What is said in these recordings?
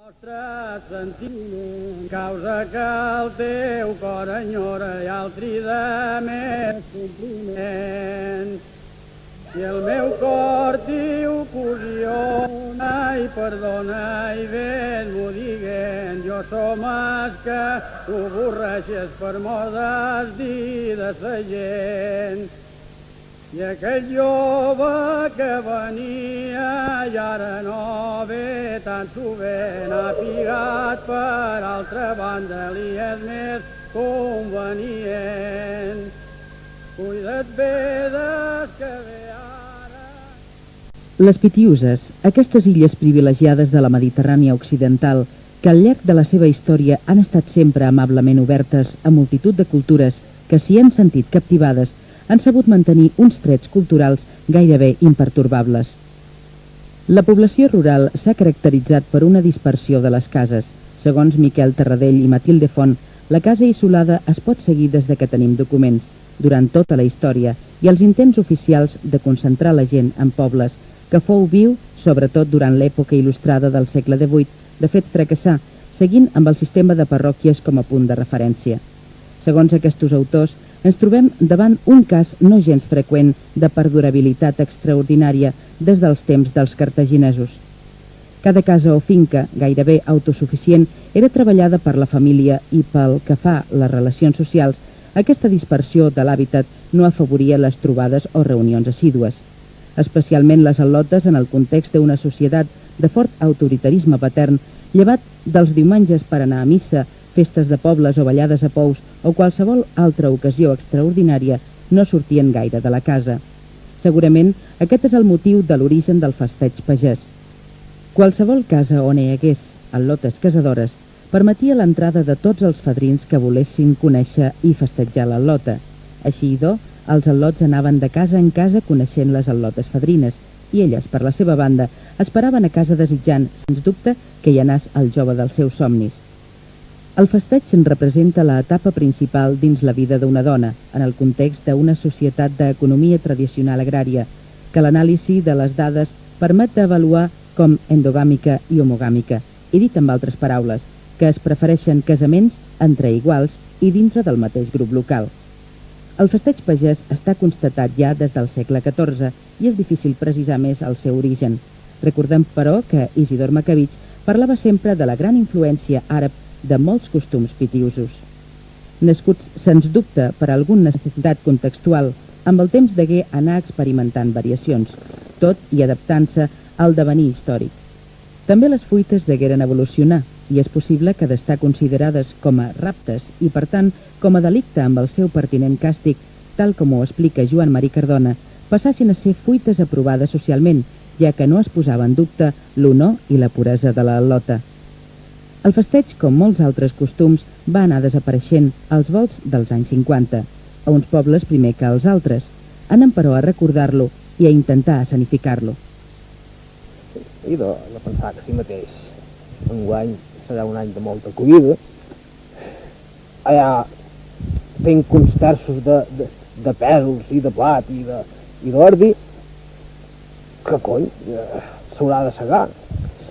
nostre sentiment causa que el teu cor enyora i altre de més compliment. I el meu cor diu cosiona i perdona i ves-m'ho diguent. Jo som els que ho borreixes per modes dir de sa gent. I aquell jove que venia i ara no ve tan sovint ha pigat per altra banda, li és més convenient. Cuida't bé des que ve ara. Les Pitiüses, aquestes illes privilegiades de la Mediterrània occidental, que al llarg de la seva història han estat sempre amablement obertes a multitud de cultures que s'hi han sentit captivades, han sabut mantenir uns trets culturals gairebé impertorbables. La població rural s'ha caracteritzat per una dispersió de les cases. Segons Miquel Terradell i Matilde Font, la casa isolada es pot seguir des de que tenim documents, durant tota la història, i els intents oficials de concentrar la gent en pobles, que fou viu, sobretot durant l'època il·lustrada del segle XVIII, de fet fracassar, seguint amb el sistema de parròquies com a punt de referència. Segons aquests autors, ens trobem davant un cas no gens freqüent de perdurabilitat extraordinària des dels temps dels cartaginesos. Cada casa o finca, gairebé autosuficient, era treballada per la família i pel que fa les relacions socials, aquesta dispersió de l'hàbitat no afavoria les trobades o reunions assídues. Especialment les al·lotes en el context d'una societat de fort autoritarisme patern, llevat dels diumenges per anar a missa, festes de pobles o ballades a pous o qualsevol altra ocasió extraordinària, no sortien gaire de la casa. Segurament aquest és el motiu de l'origen del festeig pagès. Qualsevol casa on hi hagués al·lotes casadores permetia l'entrada de tots els fadrins que volessin conèixer i festejar l'al·lota. Així, els al·lots anaven de casa en casa coneixent les al·lotes fadrines i elles, per la seva banda, esperaven a casa desitjant, sens dubte, que hi anàs el jove dels seus somnis. El festeig representa l'etapa principal dins la vida d'una dona, en el context d'una societat d'economia tradicional agrària, que l'anàlisi de les dades permet d'avaluar com endogàmica i homogàmica, i dit amb altres paraules, que es prefereixen casaments entre iguals i dintre del mateix grup local. El festeig pagès està constatat ja des del segle XIV i és difícil precisar més el seu origen. Recordem, però, que Isidor Macabich parlava sempre de la gran influència àrab de molts costums pitiüsos. Nascuts, sens dubte, per alguna necessitat contextual, amb el temps degué anar experimentant variacions, tot i adaptant-se al devenir històric. També les fuites degueren evolucionar, i és possible que d'estar considerades com a raptes i, per tant, com a delicte amb el seu pertinent càstig, tal com ho explica Joan Marí Cardona, passassin a ser fuites aprovades socialment, ja que no es posava en dubte l'honor i la puresa de l'al·lota. El festeig, com molts altres costums, va anar desapareixent als volts dels anys 50, a uns pobles primer que als altres. Anem, però, a recordar-lo i a intentar escenificar-lo. I de pensar que si mateix enguany serà un any de molta acollida. Allà tinc uns terços de pèsols i de blat i d'ordi. Que cony, s'haurà de segar,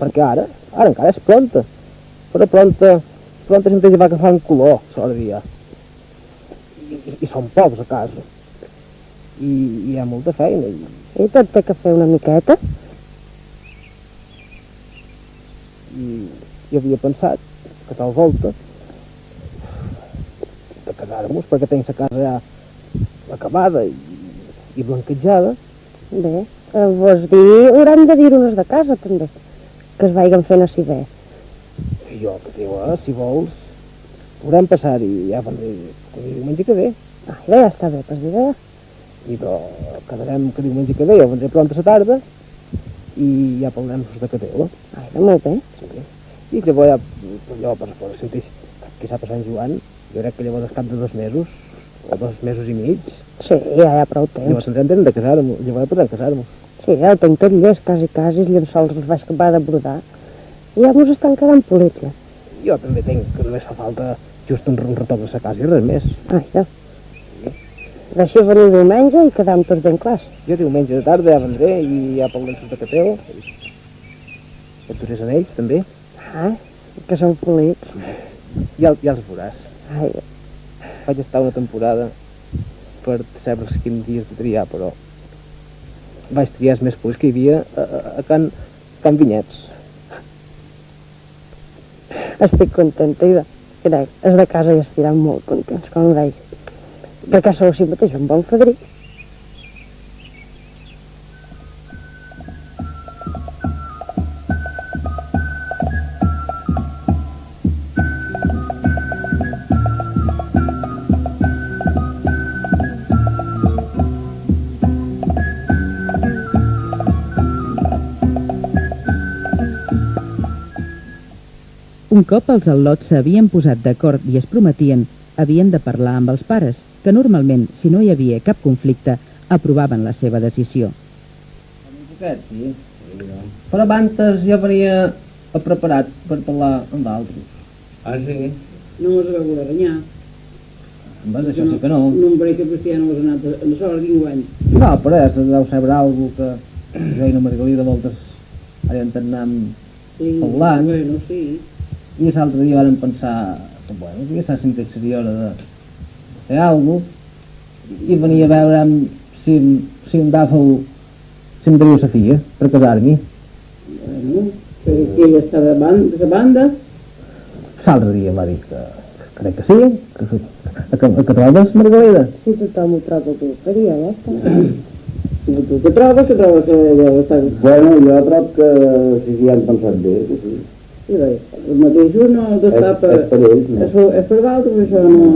perquè ara encara és pronta. Però pronta sempre ja va agafant color, l'ordi ja. I són pocs a casa. I hi ha molta feina. I tot té que fer una miqueta. I jo havia pensat que tal volta de quedar-nos, perquè tinc la casa ja acabada i blanquejada. Bé, vols dir, hauran de dir unes de casa també, que es vagin fent així bé. I jo, que diu, si vols, podrem passar-hi, ja vendré el diumenge que ve. Bé, ja està bé, pas d'idea. I quedarem que diumenge que ve, jo vendré pront a la tarda i ja parlarem de Cateu. Molt bé. Sí. I llavors ja, per sentir que s'ha passat Joan, jo crec que llavors al cap de 2 mesos, o 2 mesos i mig. Sí, ja hi ha prou temps. Llavors tindrem de casar-nos, llavors podrem casar-nos. Sí, ja ho tinc tot llest, quasi, els llençols els vaig acabar de brodar. I ja mos estan quedant polits, ja. Jo també tinc, que només fa falta just un retoc de la casa i res més. Ja. Deixeu venir diumenge i quedam tots ben clars. Jo diumenge de tarda ja vendré i ja parlem de Cateu. Que tu eres en ells, també. Ai, que són polits. Ja els veuràs. Ai, Vaig estar una temporada per saber quins dies de triar, però vaig triar els més polits que hi havia a Can Vinyets. estic contenta i crec, els de casa ja estiran molt contents, com ho deia. Perquè sou si mateix un bon fadrí. Un cop els al·lots s'havien posat d'acord i es prometien, havien de parlar amb els pares, que normalment, si no hi havia cap conflicte, aprovaven la seva decisió. Sí. Però abans ja venia preparat per parlar amb altres. Ah, sí? No mos veu renyar. Vas, això sí que no. No em pareix que vostè ja no mos ha anat a sort d'enguany. No, però deu saber alguna cosa que jo i la Margalida moltes havien anat Sí, parlant. bueno, sí. I l'altre dia vam pensar que, bueno, que ja s'ha sentit seria hora de fer alguna cosa i venia a veure si em dàfeu, si em daríeu la filla per casar-m'hi. Bueno, perquè ella està de banda. L'altre dia m'ha dit que crec que sí, que trobes, Margalida? Si tothom ho troba bé, faria, ja està. Tu què trobes? Que trobes que ella està... Bueno, jo trobo que si s'hi han pensat bé, que sí. Sí, els mateixos no t'està per... És per ells, no? És per vosaltres, això no...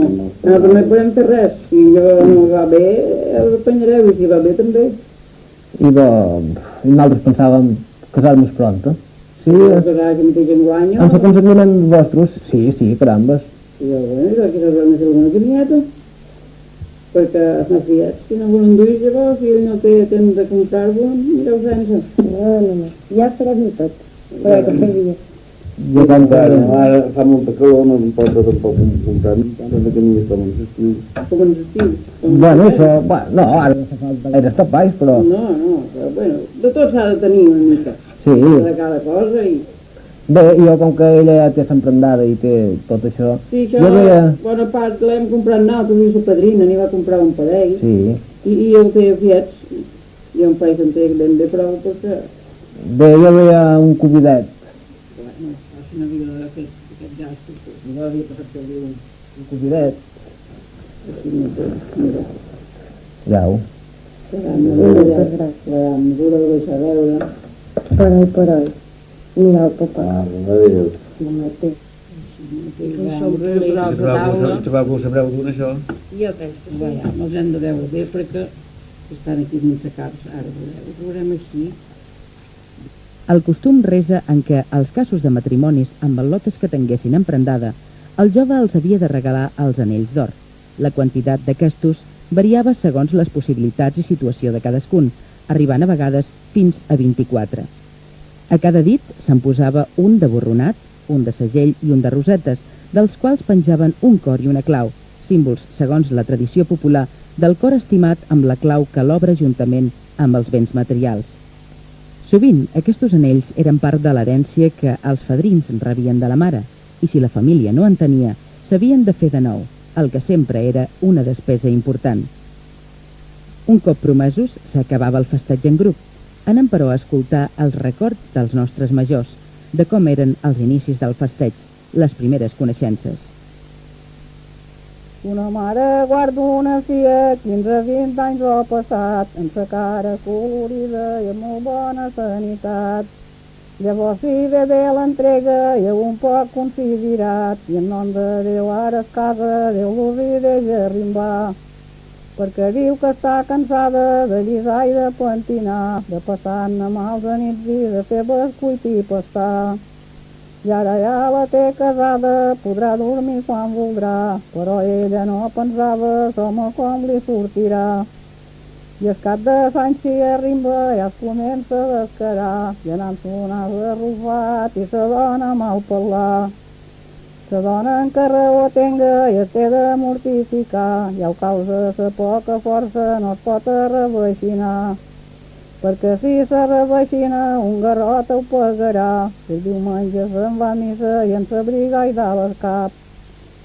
Nosaltres no hi podem fer res. Si jo no va bé, el penyareu, i si va bé també. I nosaltres pensàvem casar-nos pronto. Sí, Casar que mateix enguany, amb el consentiment vostres, sí, carambes. I jo, bueno, jo aquí s'ha de una camieta. Perquè els meus fills, si no volen dur, llavors, si ell no té temps de comprar-ho, mireu sense. No, ja farem tot. Però que faria. Jo com que... Ara fa molta calor, no em porta tampoc comprar de que ni com en l'estiu. Com ens estiu. Bueno, això... No, ara no fa falta gaire estar baix, però... No, però bueno, de tot s'ha de tenir una mica. Sí. De cada cosa i... Bé, jo com que ella ja té l'emprendada i té tot això... Sí, això, Jo veia... bona part l'hem comprat nosaltres, i la padrina n'hi va comprar un parell. Sí. I el té fiets, i un parell se'n té ben bé prou, perquè... Bé, jo veia un cubidet. Bueno, no havia fet aquest gastos. Jo havia passat per dir un cubidet. Aquí no té, mira. Ja-ho. La mesura de deixar veure. Per oi. Mira el papà. Adéu. No mateix. Trobeu que sabreu d'una, això? Jo penso que sí. Ja, els hem de veure bé perquè estan aquí sense caps. Ara ho veurem així. El costum resa en què, als casos de matrimonis amb al·lotes que tinguessin emprendada, el jove els havia de regalar els anells d'or. La quantitat d'aquestos variava segons les possibilitats i situació de cadascun, arribant a vegades fins a 24. A cada dit se'n posava un de borronat, un de segell i un de rosetes, dels quals penjaven un cor i una clau, símbols, segons la tradició popular, del cor estimat amb la clau que l'obre juntament amb els béns materials. Sovint, aquests anells eren part de l'herència que els fadrins rebien de la mare, i si la família no en tenia, s'havien de fer de nou, el que sempre era una despesa important. Un cop promesos, s'acabava el festeig en grup. Anem, però, a escoltar els records dels nostres majors, de com eren els inicis del festeig, les primeres coneixences. Una mare guarda una filla, 15-20 anys ho ha passat, amb sa cara colorida i amb molt bona sanitat. Llavors si ve bé l'entrega i un poc considerat, i en nom de Déu ara es casa, Déu l'ovi deixa rimbar. Perquè diu que està cansada de llisar i de pentinar, de passar-ne mals nits i de fer bescuit i pastar. I ara ja la té casada, podrà dormir quan voldrà, però ella no pensava home com li sortirà. I el cap de Sant si arrimba ja es comença a descarar, i anant sonant arrufat i sa dona mal parlar. Sa dona en raó tenga i es té de mortificar, i a causa de sa poca força no es pot arreveixinar. perquè si se reveixina un garrot ho pagarà. Si el diumenge se'n va a missa i en s'abriga i dalt el cap,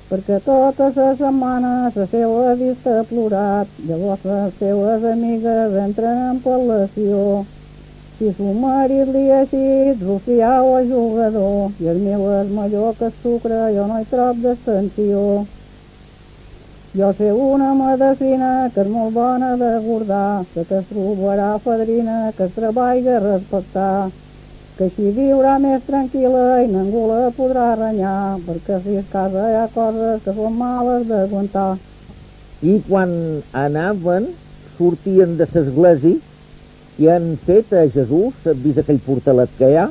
perquè tota la setmana la seva vista ha plorat, llavors les seues amigues entren en pel·lació. Si su marit li ha eixit, rufià o jugador, i el meu és millor que el sucre, jo no hi trob d'extensió. Jo sé una medicina que és molt bona de guardar, que es trobarà fadrina, que es treball de respectar, que així viurà més tranquil·la i ningú la podrà renyar, perquè si es casa hi ha coses que són males d'aguantar. I quan anaven, sortien de l'església i han fet a Jesús, has vist aquell portalet que hi ha?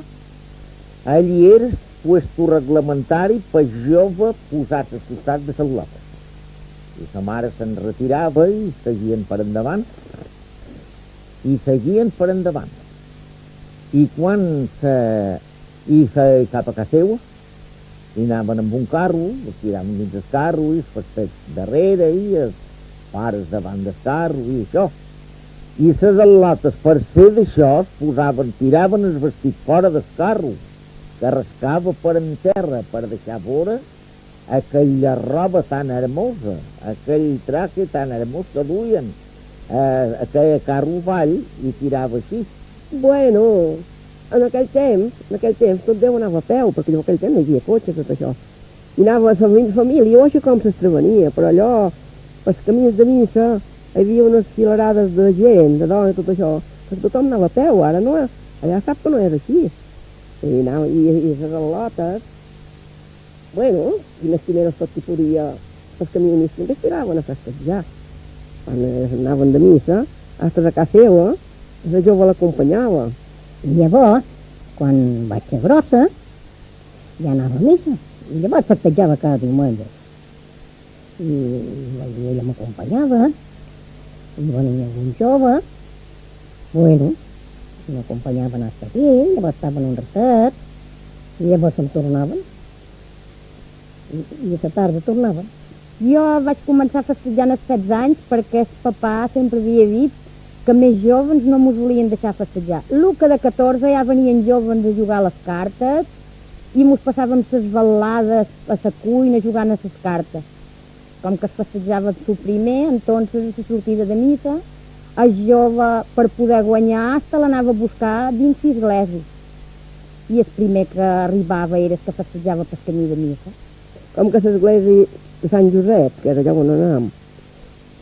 Allí era puesto reglamentari per jove posats al costat de les lotes. I sa mare se'n retirava i seguien per endavant. I quan cap a casa seva, i anaven amb un carro, els tiraven dins el carro i els pastets darrere i els pares davant del carro i això. I les al·lotes, per ser d'això, tiraven el vestit fora del carro, que rascava per en terra per deixar veure aquella roba tan hermosa, aquell traje tan hermós que duien, aquell carro avall i tirava així. Bueno, en aquell temps tot Déu anava a peu, perquè en aquell temps no hi havia cotxes, tot això. I anava a la família, o això com s'estrevenia, però allò, pels camins de missa, hi havia unes filarades de gent, de dones, tot això, perquè tothom anava a peu, ara no, allà sap que no és així. I les al·lotes, bueno, i més estimeres tot hi podia, els camionistes també tiraven a festejar. Quan anaven de missa, hasta de casa seva, la jove l'acompanyava. I llavors, quan vaig ser grossa, ja anava a missa. I llavors festejava cada diumenge. I ella m'acompanyava, i venia algun jove, bueno, m'acompanyaven hasta aquí, llavors estaven un ratet, i llavors se'n tornaven. I a la tarda tornaven. Jo vaig començar festejant als 16 anys perquè el papà sempre havia dit que més joves no mos volien deixar festejar. Que de 14 ja venien joves a jugar a les cartes i mos passàvem les balades a la cuina jugant a les cartes. Com que es festejava el primer, entonces la sortida de missa, el jove per poder guanyar se l'anava a buscar dins l'església. I el primer que arribava era el que festejava per camí de missa. Com que l'església de Sant Josep, que és allà on anam,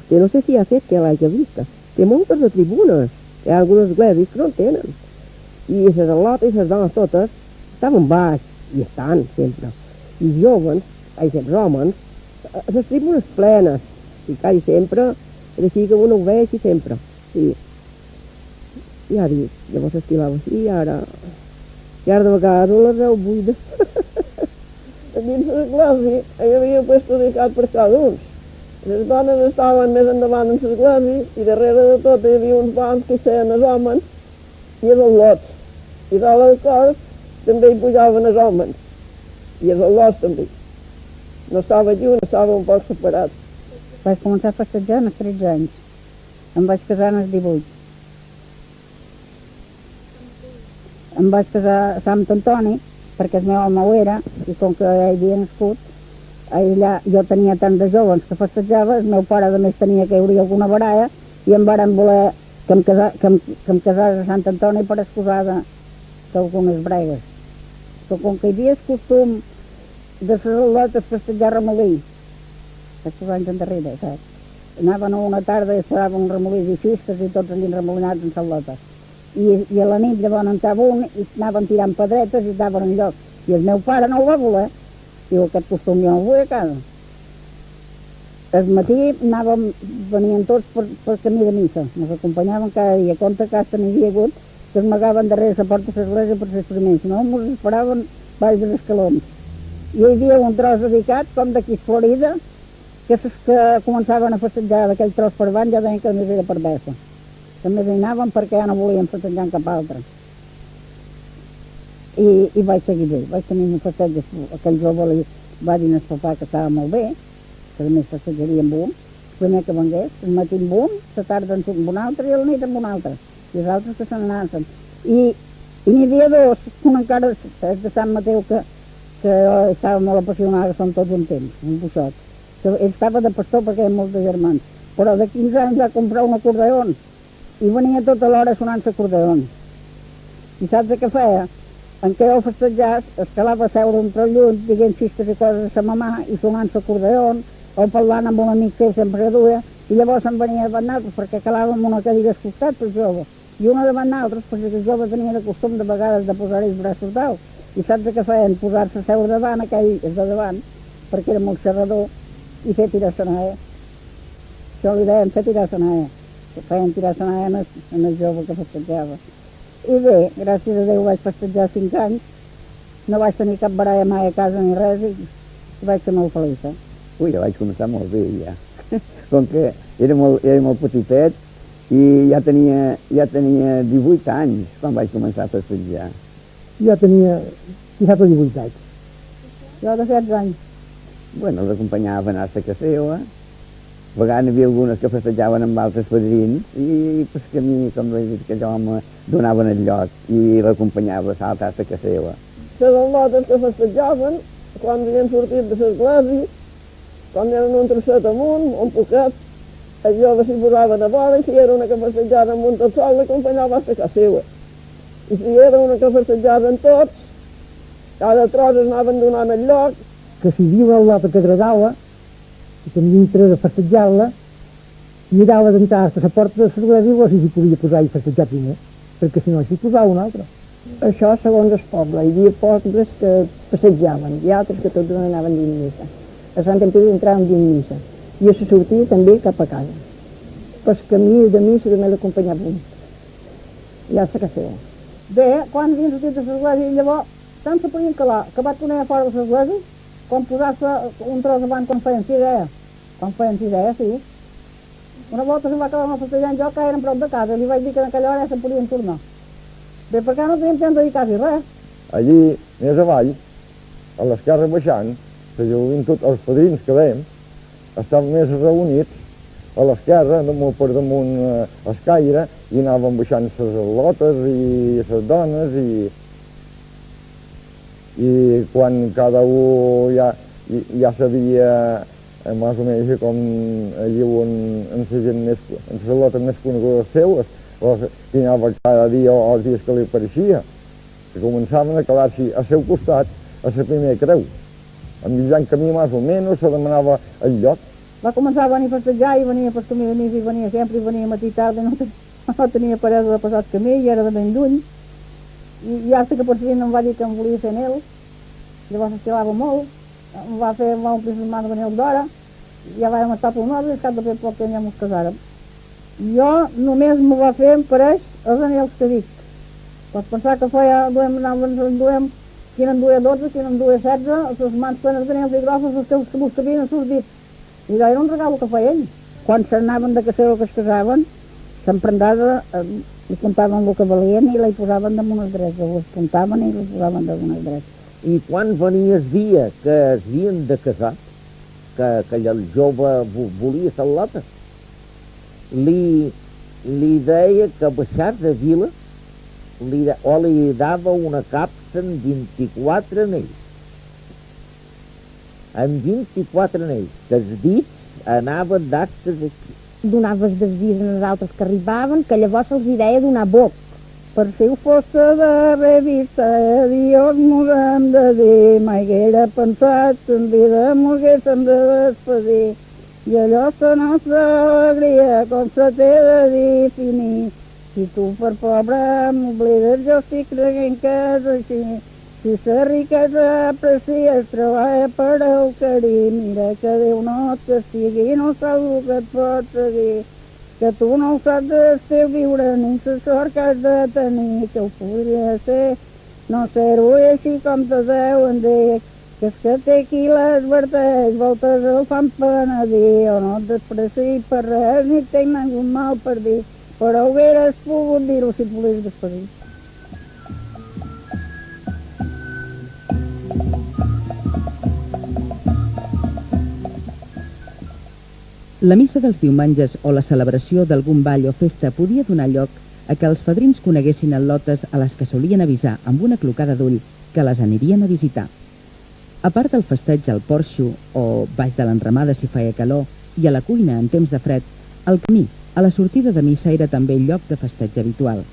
que no sé si ha fet que l'hagi vista, té moltes de tribunes, hi ha algunes esglésies que no en tenen. I les al·lotes i les dones totes estaven baix, i estan sempre. I joves, els homes, les tribunes plenes, i quasi sempre, és així que uno ho ve així sempre. Sí. I ara, llavors estilava així, i ara de vegades les veu buides. Dins l'església hi havia puesto dedicat per cada un. Les dones estaven més endavant en l'església i darrere de tot hi havia uns bancs que seien els homes i els al·lots. I dalt al cor també hi pujaven els homes i els al·lots també. No estava junt, estava un poc separat. Vaig començar a festejar als 13 anys. Em vaig casar als 18. Em vaig casar a Sant Antoni, perquè el meu home ho era, i com que ell havia nascut, allà jo tenia tant de joves que festejava, el meu pare a més tenia que hi hauria alguna baralla, i em varen voler que em casés a Sant Antoni per excusar d'algunes bregues. Però com que hi havia el costum de les al·lotes festejar remolí, aquests anys endarrere, saps? Anaven una tarda i esperaven un remolí i xistes i tots allà remolinats en al·lotes. I a la nit llavors entrava un i anaven tirant pedretes i estaven en lloc. I el meu pare no ho va voler. Diu, aquest costum jo no el vull a casa. El matí venien tots per camí de missa. Ens acompanyaven cada dia. Compte que hasta n'hi havia hagut que es m'agaven darrere la porta de l'església per ser primers. Si no, ens esperaven baix dels escalons. I hi havia un tros dedicat, com d'aquí a Florida, que els que començaven a festejar d'aquell tros per avant ja deien que només era per bessa. També hi anàvem perquè ja no volíem festejar en cap altre. I vaig seguir bé, vaig tenir un festeig, aquell jove li va dir al papà que estava molt bé, que a més festejaria amb un, primer que vengués, el matí amb un, la tarda amb un altre i la nit amb un altre. i els altres que se n'anaven. I n'hi havia dos, un encara és de Sant Mateu, que estava molt apassionat, que són tots un temps, un buixot. Ell estava de pastor perquè hi ha molts de germans, però de 15 anys va comprar un acordeon i venia tota l'hora sonant l'acordeon. I saps què feia? En què ho festejàs, escalava a seure entre lluny, dient xistes i coses a sa mamà i sonant l'acordeon, o parlant amb un amic que sempre duia, i llavors se'n venia davant nosaltres perquè calàvem una cadira al costat per jove, i una davant nosaltres perquè el jove tenia de costum de vegades de posar els braços dalt, i saps què feien? Posar-se a seure davant, aquell és de davant, perquè era molt xerrador, i fer tirar sanae. Això li deien fer tirar sanae, que feien tirar sanae en el jove que festejava. I bé, gràcies a Déu vaig festejar 5 anys, no vaig tenir cap baralla mai a casa ni res, i vaig ser molt feliç. Ui, ja vaig començar molt bé, ja. Com que era molt petitet i ja tenia 18 anys quan vaig començar a festejar. Jo tenia 17 o 18 anys. Jo de 16 anys. Bueno, l'acompanyava a anar a casa seva. A vegades hi havia algunes que festejaven amb altres padrins i pues, que a mi, com he dit, que jo me donaven el lloc i l'acompanyava a saltar a casa seva. Les al·lotes que festejaven, quan havien sortit de l'església, quan eren un trosset amunt, un poquet, els joves s'hi posaven a vora i si era una que festejava amb un tot sol, l'acompanyava a casa seva. I si era una que festejaven tots, cada tros es anaven donant el lloc. Que si hi havia una al·lota que agradava, i tenia interès a festejar-la, mirava d'entrar a la porta de l'església i veure si s'hi podia posar i festejar primer, perquè si no s'hi posava un altre. Això segons el poble. Hi havia pobles que passejaven i altres que tots anaven dins missa. A Sant Empiri entraven dins missa i a la sortida també cap a casa. Pel camí de missa també l'acompanyava un. Ja està que sé. Bé, quan havien sortit de l'església i llavors tant se podien calar, que va tornar a fora de l'església, quan posar-se un tros davant quan feien cidea. Quan feien cidea, sí. Una volta se va acabar festejant jo, que eren prop de casa, li vaig dir que en aquella hora ja se'n podien tornar. Bé, perquè no teníem temps de dir quasi res. Allí, més avall, a l'esquerra baixant, la joventut, els padrins que veiem, estaven més reunits a l'esquerra, per damunt el caire, i anaven baixant les al·lotes i les dones, i quan cada un ja sabia més o menys com allí en la gent més, en les al·lotes més conegudes seues, i anava cada dia o els dies que li apareixia, que començaven a calar-s'hi a seu costat a la primera creu. A mitjan camí, més o menys, se demanava el lloc. Va començar a venir a festejar i venia per camí de missa i venia sempre, i venia matí i tarda, no tenia paresa de passar el camí i era de ben lluny. I hasta que per fi em va dir que em volia fer neu, llavors esquilava molt, em va omplir les mans de neu d'hora, ja vam estar per un hora i al cap de poc que ja mos casàrem. Jo només m'ho va fer, em pareix, els anells que dic. Pots pensar que duem, qui en duia 12, qui en duia 16, les mans plenes d'anells i grosses, els que mos cabien els seus dits. I allò era un regal que feia ell. Quan s'anaven de casero que es casaven, s'emprendava, li comptaven el que valien i li posaven damunt els drets, ho puntaven i li posaven damunt els drets. I quan venia el dia que es havien de casar, que el jove volia al·lota, li deia que baixar de vila o li dava una capsa amb 24 anells. Amb 24 anells, que els dits anaven d'actes aquí. Donaves dels dies als altres que arribaven, que llavors se'ls deia donar boc. Per si ho fos de revista, Dios mos hem de dir, mai haguera pensat que en vida mos haguéssim de despedir. I allò és la nostra alegria, com se t'he de definir. Si tu per pobre m'oblides, jo estic creient que és així. Si la riquesa aprecies, treballa per oferir. Mira que Déu no et castigui, no saps el que et pot seguir. Que tu no saps del teu viure, ni la sort que has de tenir. Que ho podria ser, no ser-ho així com te deuen dir. Que és que té qui l'adverteix, voltes el fan penedir, o no et despreciï per res, ni tenc ningú mal per dir, però hauries pogut dir-ho si et volies despedir. La missa dels diumenges o la celebració d'algun ball o festa podia donar lloc a que els fadrins coneguessin al·lotes a les que solien avisar amb una clocada d'ull que les anirien a visitar. A part del festeig al porxo, o baix de l'enramada si feia calor, i a la cuina en temps de fred, el camí, a la sortida de missa, era també el lloc de festeig habitual.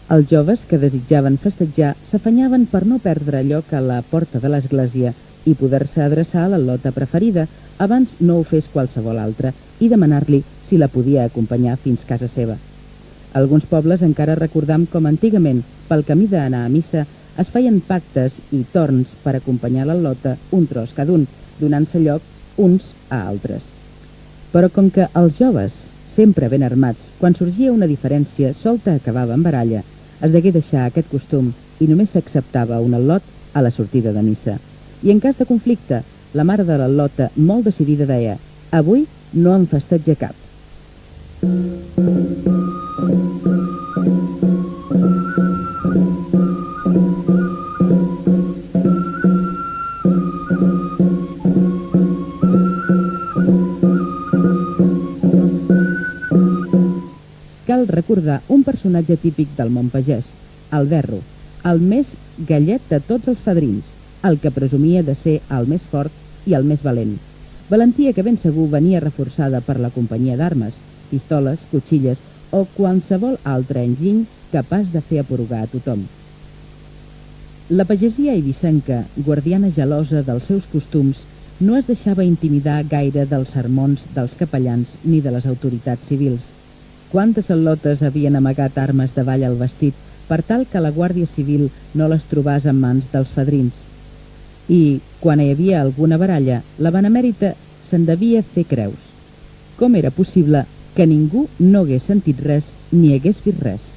Els joves que desitjaven festejar s'afanyaven per no perdre lloc a la porta de l'església i poder-se adreçar a l'al·lota preferida abans no ho fes qualsevol altre i demanar-li si la podia acompanyar fins casa seva. Alguns pobles encara recordam com antigament, pel camí d'anar a missa, es feien pactes i torns per acompanyar l'al·lota un tros cada un, donant-se lloc uns a altres. Però com que els joves, sempre ben armats, quan sorgia una diferència solta acabava en baralla, es degué deixar aquest costum i només s'acceptava un al·lot a la sortida de missa. I en cas de conflicte, la mare de l'al·lota, molt decidida, deia: «Avui no em festeja cap». Cal recordar un personatge típic del món pagès, el Verro, el més gallet de tots els fadrins, el que presumia de ser el més fort i el més valent. Valentia que ben segur venia reforçada per la companyia d'armes, pistoles, cotxilles o qualsevol altre enginy capaç de fer aporugar a tothom. La pagesia eivissenca, guardiana gelosa dels seus costums, no es deixava intimidar gaire dels sermons dels capellans ni de les autoritats civils. Quantes al·lotes havien amagat armes davall el vestit per tal que la Guàrdia Civil no les trobàs en mans dels fadrins. I, quan hi havia alguna baralla, la benemèrita se'n devia fer creus. Com era possible que ningú no hagués sentit res ni hagués vist res?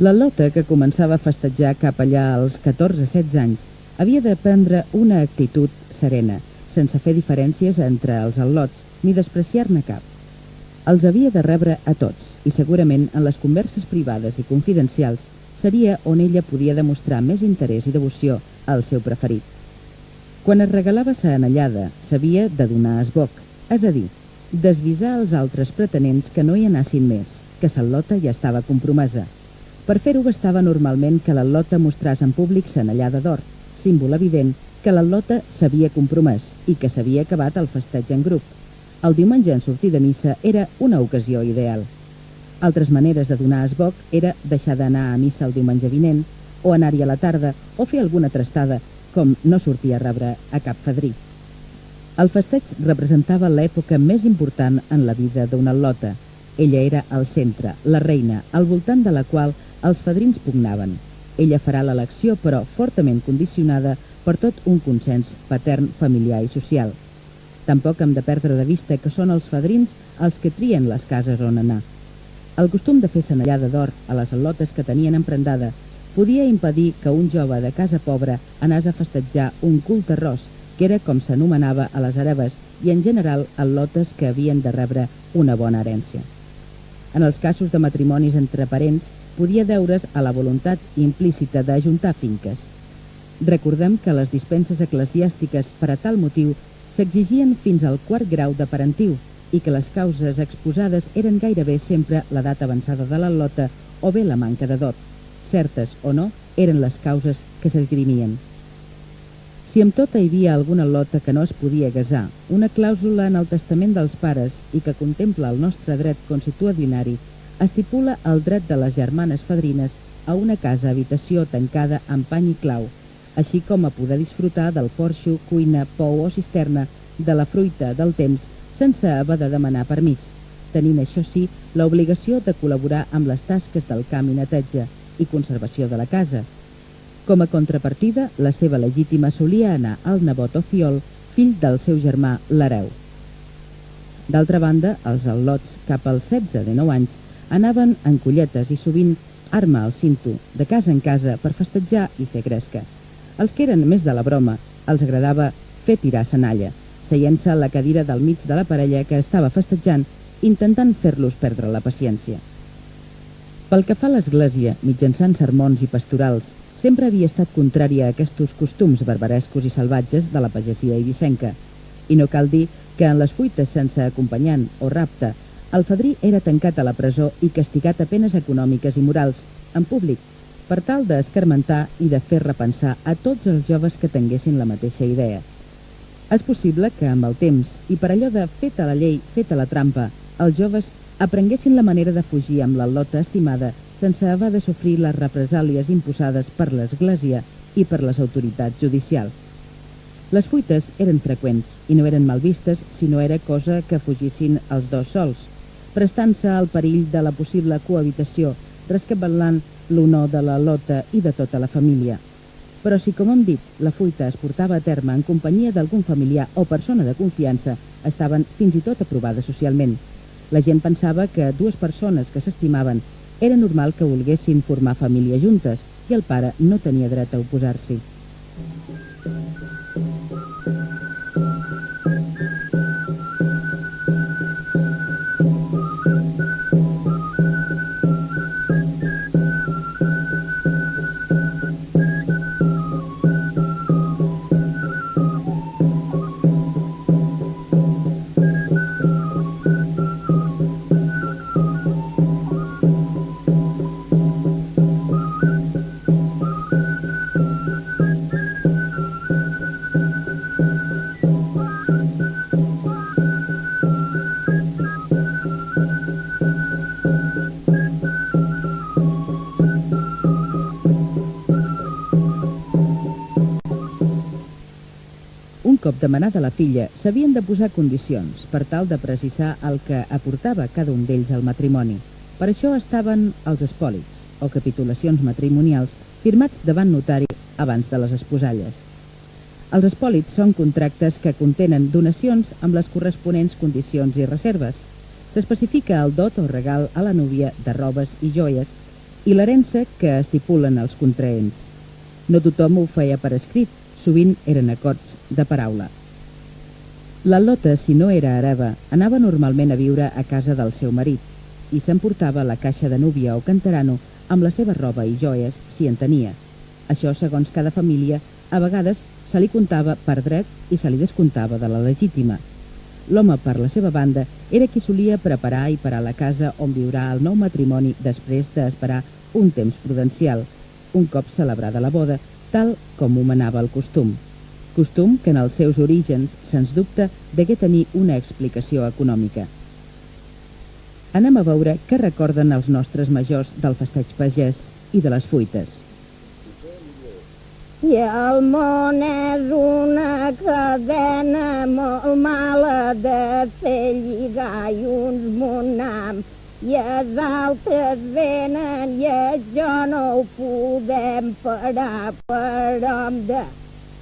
L'al·lota, que començava a festejar cap allà als 14-16 anys, havia de prendre una actitud serena, sense fer diferències entre els al·lots ni despreciar-ne cap. Els havia de rebre a tots, i segurament en les converses privades i confidencials seria on ella podia demostrar més interès i devoció al seu preferit. Quan es regalava sa anellada, s'havia de donar esboc, és a dir, desvisar els altres pretenents que no hi anassin més, que s'al·lota ja estava compromesa. Per fer-ho bastava normalment que l'al·lota mostràs en públic sa anellada d'or, símbol evident que l'al·lota s'havia compromès i que s'havia acabat el festeig en grup. El diumenge en sortir de missa era una ocasió ideal. Altres maneres de donar esboc era deixar d'anar a missa el diumenge vinent, o anar-hi a la tarda, o fer alguna trastada, com no sortir a rebre a cap fadrí. El festeig representava l'època més important en la vida d'una al·lota. Ella era el centre, la reina, al voltant de la qual els fadrins pugnaven. Ella farà l'elecció, però fortament condicionada per tot un consens patern, familiar i social. Tampoc hem de perdre de vista que són els fadrins els que trien les cases on anar. El costum de fer sanellada d'or a les al·lotes que tenien emprendada podia impedir que un jove de casa pobra anàs a festejar un culte arròs, que era com s'anomenava a les hereves, i en general al·lotes que havien de rebre una bona herència. En els casos de matrimonis entre parents, podia deure's a la voluntat implícita d'ajuntar finques. Recordem que les dispenses eclesiàstiques per a tal motiu s'exigien fins al 4 grau de parentiu i que les causes exposades eren gairebé sempre l'edat avançada de l'al·lota o bé la manca de dot. Certes o no, eren les causes que s'esgrimien. Si amb tota hi havia alguna al·lota que no es podia casar, una clàusula en el testament dels pares i que contempla el nostre dret consuetudinari estipula el dret de les germanes fadrines a una casa-habitació tancada amb pany i clau, així com a poder disfrutar del porxo, cuina, pou o cisterna, de la fruita del temps, sense haver de demanar permís, tenint, això sí, l'obligació de col·laborar amb les tasques del camp i neteja i conservació de la casa. Com a contrapartida, la seva legítima solia anar al nebot o fiol, fill del seu germà, l'hereu. D'altra banda, els al·lots, cap als 16 de 9 anys, anaven en colletes i sovint arma al cinto, de casa en casa, per festejar i fer gresca. Els que eren més de la broma, els agradava fer tirar senalla, seient-se a la cadira del mig de la parella que estava festejant, intentant fer-los perdre la paciència. Pel que fa a l'Església, mitjançant sermons i pastorals, sempre havia estat contrària a aquests costums barbarescos i salvatges de la pagesia eivissenca, i no cal dir que en les fuites sense acompanyant o rapte, el fadrí era tancat a la presó i castigat a penes econòmiques i morals, en públic, per tal d'escarmentar i de fer repensar a tots els joves que tinguessin la mateixa idea. És possible que amb el temps, i per allò de feta la llei, feta la trampa, els joves aprenguessin la manera de fugir amb l'al·lota estimada sense haver de sofrir les represàlies imposades per l'Església i per les autoritats judicials. Les fuites eren freqüents i no eren mal vistes si no era cosa que fugissin els dos sols, prestant-se al perill de la possible cohabitació, rescabalant l'honor de la lota i de tota la família. Però si, com hem dit, la fuita es portava a terme en companyia d'algun familiar o persona de confiança, estaven fins i tot aprovades socialment. La gent pensava que dues persones que s'estimaven era normal que volguessin formar família juntes i el pare no tenia dret a oposar-s'hi. Cop demanada la filla, s'havien de posar condicions per tal de precisar el que aportava cada un d'ells al matrimoni. Per això estaven els espòlits, o capitulacions matrimonials, firmats davant notari abans de les esposalles. Els espòlits són contractes que contenen donacions amb les corresponents condicions i reserves. S'especifica el dot o regal a la núvia de robes i joies i l'herència que estipulen els contraents. No tothom ho feia per escrit, sovint eren acords de paraula. L'al·lota, si no era hereva, anava normalment a viure a casa del seu marit i s'emportava la caixa de núvia o canterano amb la seva roba i joies, si en tenia. Això, segons cada família, a vegades se li comptava per dret i se li descomptava de la legítima. L'home, per la seva banda, era qui solia preparar i parar la casa on viurà el nou matrimoni després d'esperar un temps prudencial, un cop celebrada la boda, tal com ho manava el costum. Costum que en els seus orígens, sens dubte, degué tenir una explicació econòmica. Anem a veure què recorden els nostres majors del festeig pagès i de les fuites. I el món és una cadena molt mala de fer lligar i uns monam i els altres venen i això no ho podem parar, però hem de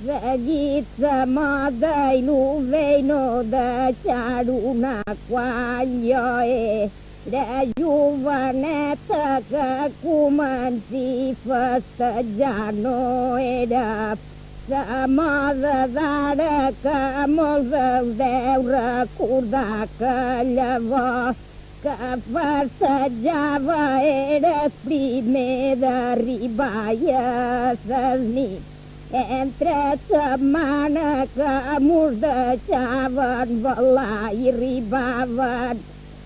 seguir la moda i l'ovell no deixar-ho anar. Quan jo era joveneta que comenci a festejar no era la moda d'ara que molts us deu recordar que llavors que festejava era el primer d'arribar i a les nits. Entre setmana que mos deixaven volar i arribaven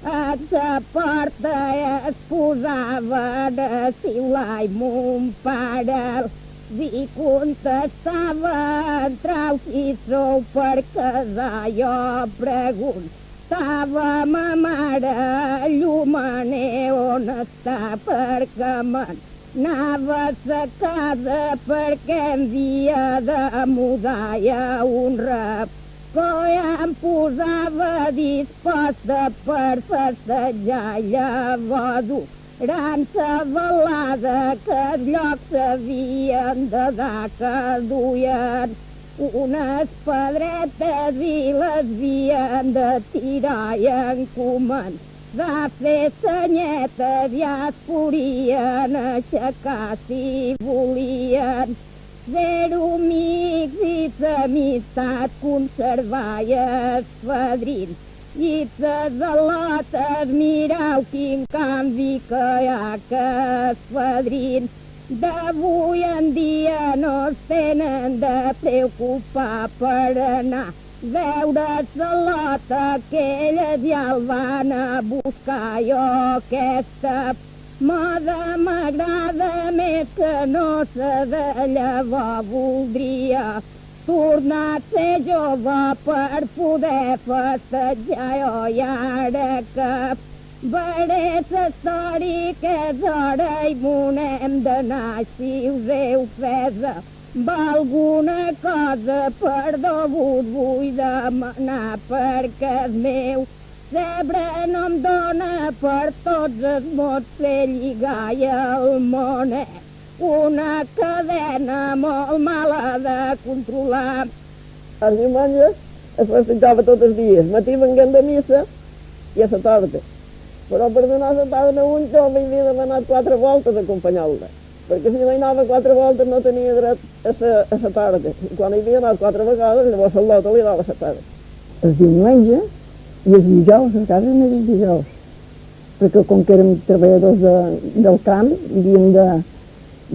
a la porta es posaven a xiular i mon pare li contestava entrau si sou per casar. Jo preguntava ma mare llumaner on està perquè me'n anava a sa casa perquè havia de mudar i a un racó em posava disposta per festejar. Llavors, durant la velada, que els llocs s'havien de dar, que duien unes pedretes i les havien de tirar i en començar a fer senyetes, ja es podien aixecar si volien ser amics i l'amistat conservar. I els padrins i les al·lotes, mireu quin canvi que hi ha, que els padrins d'avui en dia no es tenen de preocupar per anar a veure la lota, que elles ja el van a buscar. Jo aquesta moda m'agrada més que no sé de llavors, voldria tornar a ser jove per poder festejar jo. I ara que veré la història, que és hora i m'on hem d'anar. Si us heu fet alguna cosa, perdó, vos vull demanar, perquè el meu cebre no em dóna per tots els mots fer lligar, i el món és una cadena molt mala de controlar. Els diumenges es festejava tots els dies, matí venguem de missa i a la tarda. Però per donar la tarda a un jove hi havia demanat 4 voltes acompanyar-la, perquè si no hi anava 4 voltes no tenia dret a la tarda. I quan hi havia anat 4 vegades, llavors el loto li dava la tarda. El diumenge i els dijous, a casa més els dijous, perquè com que érem treballadors del camp, havíem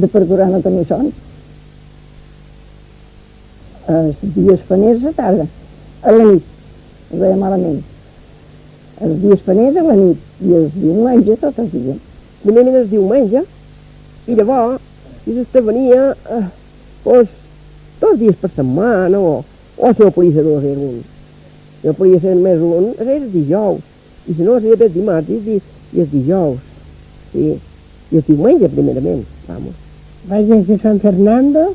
de procurar no tenir son. Els dies faners a tarda, a la nit, ho deia malament. Els dies faners a la nit i els diumenges tot el dia. Primer era el diumenge i llavors i venia doncs, 2 dies per setmana o si no podia ser 2 era un. Si no podia ser més un, era el dijous. I si no, seria el dimarts i el dijous. Sí. I el diumenge primerament, vamos. Vaig a Sant Fernando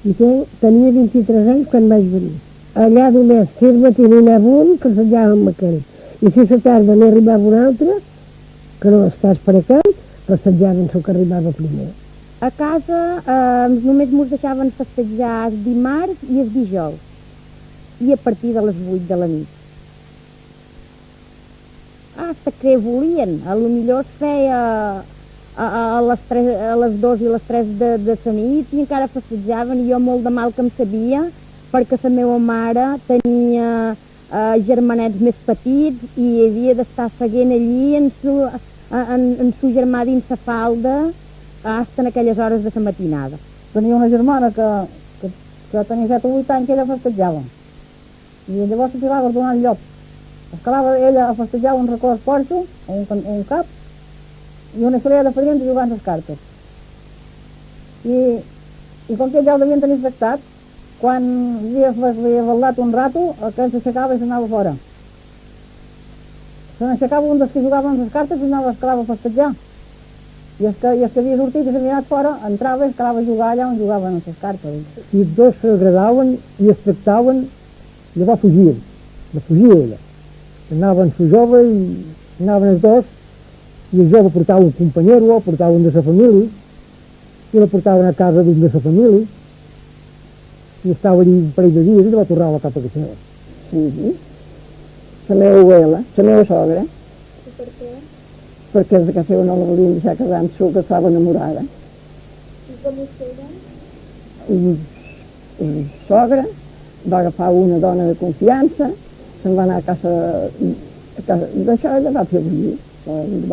i tenia 23 anys quan vaig venir. Allà només 6 matins un que s'allàvem amb aquell. I si la tarda no arribava un altre, que no estàs per aquell, passejaven el que arribava primer. A casa només ens deixaven festejar el dimarts i el dijous, i a partir de les 8 de la nit. Hasta que volien, a lo millor es feia a les 2 i les 3 de la nit i encara festejaven, i jo molt de mal que em sabia, perquè la meva mare tenia germanets més petits i havia d'estar seguint allí en su germà dins la falda fins en aquelles hores de la matinada. Tenia una germana que tenia 7 o 8 anys que ella festejava. I llavors se tirava a donar el llop. Escalava ella a festejar un racó al porxo, o un cap, i una solera de fadrins jugant les cartes. I com que ja ho devien tenir tractat, quan havia baldat un rato, aquell s'aixecava i s'anava fora. Se n'aixecava un dels que jugaven les cartes i anava a escalar a festejar. I els que havia sortit i s'havia anat fora, entrava i escalava a jugar allà on jugaven les cartes. I els dos s'agradaven i es tractaven, llavors fugien. La fugia ella. Anaven su jove i anaven els dos, i el jove portava un companyero, portava un de la família, i la portaven a casa d'un de la família, i estava allí un parell de dies i va tornar a la cap a casa. Sí. La meva abuela, la meva sogra. I per què? Perquè els de casa seva no la volien deixar casar amb su, que estava enamorada. I com ho feien? La sogra va agafar una dona de confiança, se'n va anar a casa d'això, ella va fer bullir,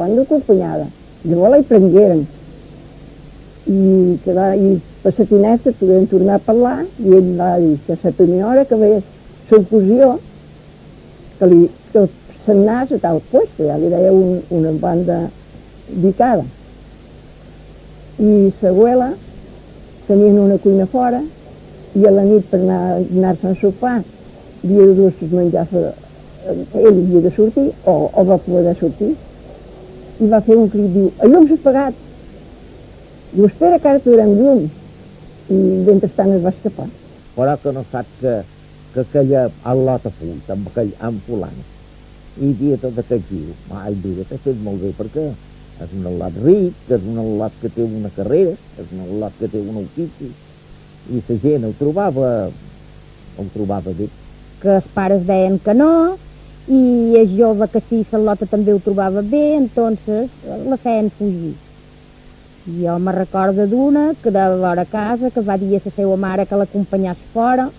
van d'acompanyada. Llavors la hi prengueren. I per la finesta podien tornar a parlar i ell va dir que a la primera hora que veies l'ocasió que se'n anés a tal puesto, ja li deia una banda ubicada. I l'abuela tenien una cuina fora i a la nit per anar-se'n a sopar havia de dur-se menjar, ell havia de sortir o va poder sortir i va fer un crit, diu, a llum s'ha apagat. I ho espera que ara tindrem llum. I mentrestant es va escapar. Però que no sap que aquella al·lot a Funt, amb aquell ambulant, hi havia tot aquest viu. Ai, mira, t'ha fet molt bé, perquè és un al·lot ric, és un al·lot que té una carrera, és un al·lot que té un ofici, i la gent ho trobava bé. Que els pares deien que no, i el jove que sí, l'Al·lota també ho trobava bé, entonces la feien fugir. Jo me recordo d'una que de vora casa, que va dir a la seva mare que l'acompanyés fora,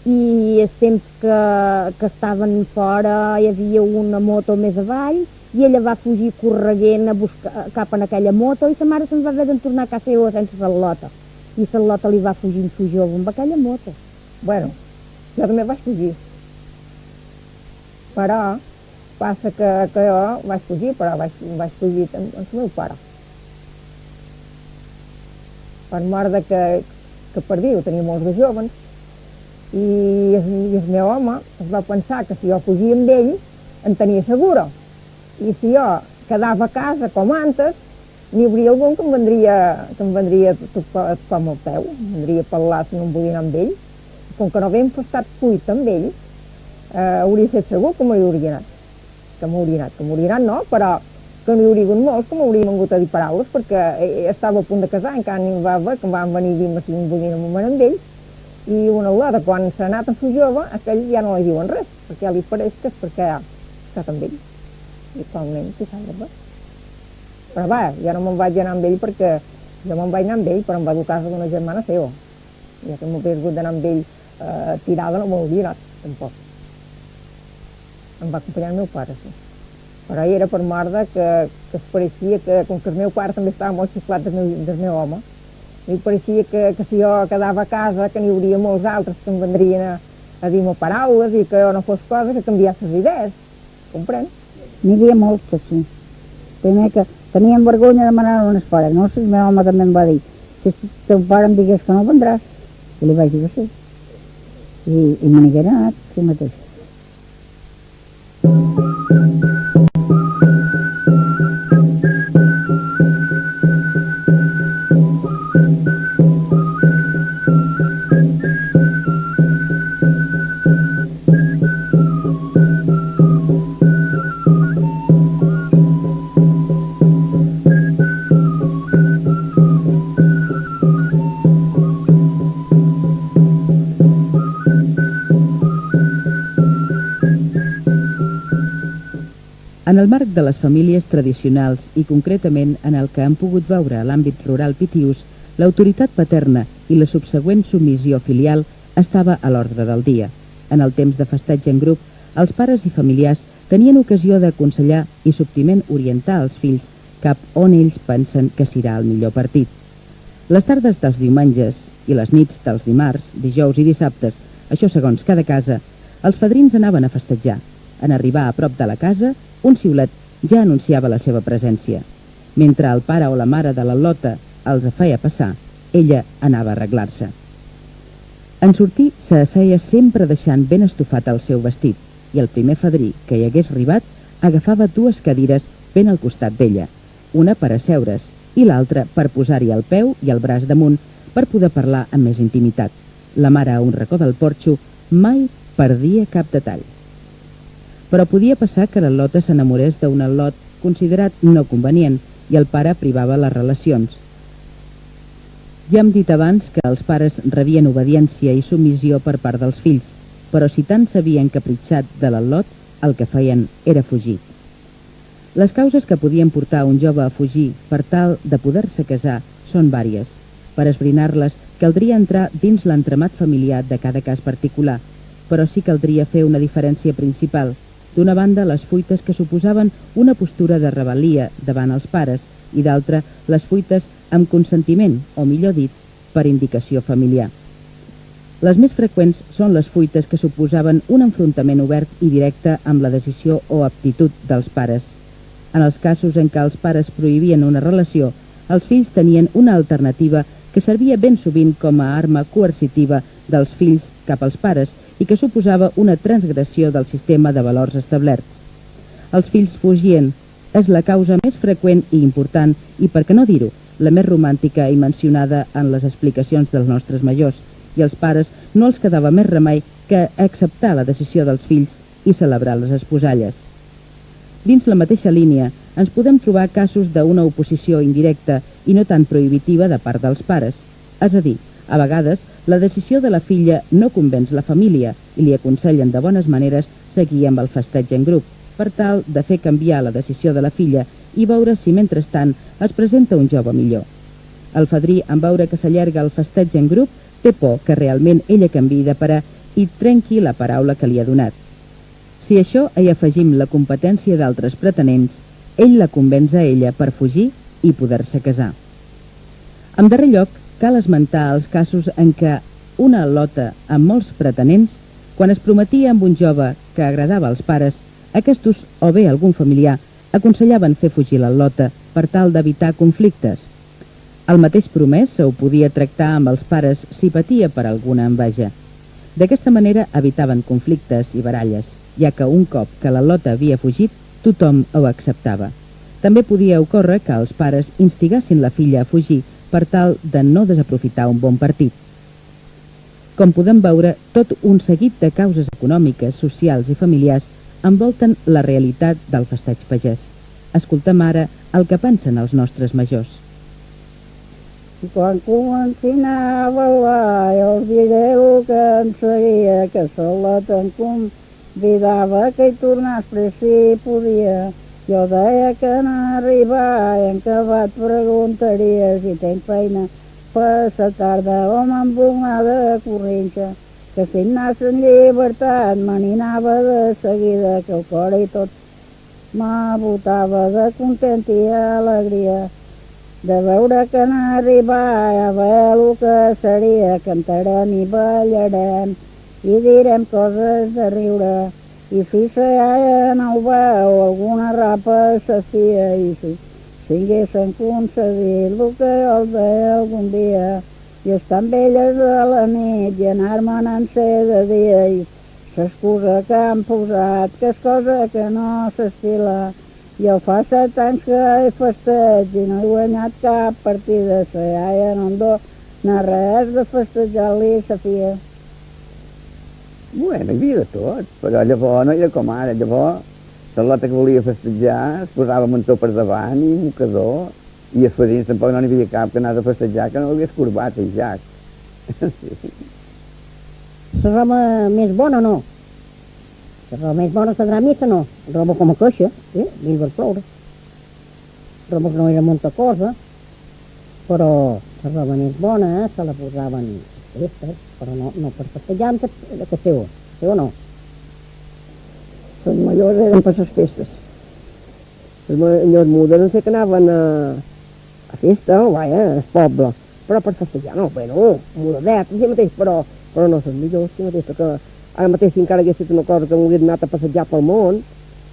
i el temps que estaven fora hi havia una moto més avall, i ella va fugir correguent a buscar cap en aquella moto, i sa mare se'n va haver de tornar a casa seva sense l'Al·lota. I l'Al·lota li va fugir jove amb aquella moto. Bueno, jo també vaig fugir. Però passa que jo vaig fugir, però vaig fugir amb el meu pare. Per mort que per dir, ho tenia molts de joves, i el meu home es va pensar que si jo fugia amb ell em tenia segura, i si jo quedava a casa com antes, n'hi hauria algun que em vendria com el peu, em vendria a parlar si no em volia anar amb ell. Com que no havíem estat fuit amb ell, hauria estat segur que m'hauria anat. Que m'hauria anat no, però que n'hi hauria hagut molts que m'haurien vingut a dir paraules, perquè estava a punt de casar, encara n'hi va haver, que em van venir a dir-me si em volien anar amb ell, i una altra, quan s'ha anat amb su jove, aquell ja no li diuen res, perquè ja li pareix que és perquè ha estat amb ell. I actualment, si s'ha de veure. Però va, jo no me'n vaig anar amb ell perquè jo me'n vaig anar amb ell, però em va dur a casa d'una germana seva. Ja que m'hagués hagut d'anar amb ell tirada no m'hauria anat, tampoc. Em va acompanyar el meu pare, sí. Però era per morda que es pareixia que, com que el meu pare també estava molt xiflat del meu home, i pareixia que si jo quedava a casa, que n'hi hauria molts altres que em vendrien a dir-me paraules i que jo no fos cosa que canviar les idees. Comprèn? N'hi havia molts que sí. Primer que tenien vergonya de demanar unes pares. No sé, el meu home també em va dir, si el teu pare em digués que no vendràs, i li vaig dir que sí. I me n'hi haguera anat, sí mateix. En el marc de les famílies tradicionals i concretament en el que han pogut veure a l'àmbit rural pitiús, l'autoritat paterna i la subsegüent submissió filial estava a l'ordre del dia. En el temps de festeig en grup, els pares i familiars tenien ocasió d'aconsellar i subtilment orientar els fills cap on ells pensen que serà el millor partit. Les tardes dels diumenges i les nits dels dimarts, dijous i dissabtes, això segons cada casa, els padrins anaven a festejar. En arribar a prop de la casa, un xiulet ja anunciava la seva presència. Mentre el pare o la mare de l'Al·lota els feia passar, ella anava a arreglar-se. En sortir, s'asseia sempre deixant ben estufat el seu vestit, i el primer fadrí que hi hagués arribat agafava dues cadires ben al costat d'ella, una per asseure's i l'altra per posar-hi el peu i el braç damunt per poder parlar amb més intimitat. La mare a un racó del porxo mai perdia cap detall. Però podia passar que l'Al·lota s'enamorés d'un al·lot considerat no convenient i el pare privava les relacions. Ja hem dit abans que els pares rebien obediència i submissió per part dels fills, però si tant s'havien capritxat de l'al·lot, el que feien era fugir. Les causes que podien portar un jove a fugir per tal de poder-se casar són vàries. Per esbrinar-les, caldria entrar dins l'entramat familiar de cada cas particular, però sí caldria fer una diferència principal. D'una banda, les fuites que suposaven una postura de rebel·lia davant els pares i d'altra, les fuites amb consentiment, o millor dit, per indicació familiar. Les més freqüents són les fuites que suposaven un enfrontament obert i directe amb la decisió o aptitud dels pares. En els casos en què els pares prohibien una relació, els fills tenien una alternativa que servia ben sovint com a arma coercitiva dels fills cap als pares i que suposava una transgressió del sistema de valors establerts. Els fills fugien és la causa més freqüent i important i, per què no dir-ho, la més romàntica i mencionada en les explicacions dels nostres majors, i als pares no els quedava més remei que acceptar la decisió dels fills i celebrar les esposalles. Dins la mateixa línia ens podem trobar casos d'una oposició indirecta i no tan prohibitiva de part dels pares. És a dir, a vegades la decisió de la filla no convenç la família i li aconsellen de bones maneres seguir amb el festeig en grup, per tal de fer canviar la decisió de la filla i veure si mentrestant es presenta un jove millor. El fadrí, en veure que s'allarga el festeig en grup, té por que realment ella canviï de parer i trenqui la paraula que li ha donat. Si a això hi afegim la competència d'altres pretenents, ell la convenç a ella per fugir i poder-se casar. En darrer lloc, cal esmentar els casos en què una al·lota amb molts pretenents, quan es prometia amb un jove que agradava als pares, aquests o bé algun familiar aconsellaven fer fugir l'al·lota per tal d'evitar conflictes. El mateix promès ho podia tractar amb els pares si patia per alguna enveja. D'aquesta manera evitaven conflictes i baralles, ja que un cop que l'al·lota havia fugit, tothom ho acceptava. També podia ocórrer que els pares instigassin la filla a fugir per tal de no desaprofitar un bon partit. Com podem veure, tot un seguit de causes econòmiques, socials i familiars envolten la realitat del festeig pagès. Escoltem ara el que pensen els nostres majors. I quan comencinava ja us diré el que em seria, que sola te'n convidava que hi tornàs pressa si podia. Jo deia que n'arribava i en acabat preguntaria si tenc feina per la tarda o me'n puc anar de corrinxa, que si anàs en llibertat me n'anava de seguida, que el cor i tot m'abotava de content i alegria. De veure que n'arribava a veure el que seria, cantarem i ballarem i direm coses de riure. I si la iaia no ho veu, alguna rapa s'estia, i si tinguessin concedit el que jo els deia algun dia, i estan velles de la nit i anar-me'n en ser de dia, i l'excusa que han posat, que és cosa que no s'estila. Jo fa 7 anys que he festeig i no he guanyat cap partida, la iaia no em dona res de festejar-li la filla. Bueno, hi havia de tot, però llavors no era com ara. Llavors, la lota que volia festejar es posava el mantó per davant i un mocador, i els padrins tampoc no n'hi havia cap que anava a festejar que no hagués corbata i jac. La roba més bona no. La roba més bona s'adrà a missa no. Roba com a coixa, mil per ploure. Roba que no era molta cosa, però la roba més bona se la posaven festes, però no per festejar amb que seu no. Els majors eren per les festes. Els majors mudes no sé que anaven a festa, al poble, però per festejar no, bueno, mudadet, així mateix, però no són millors, així mateix, perquè ara mateix si encara hagués fet una cosa que m'hagués anat a passejar pel món,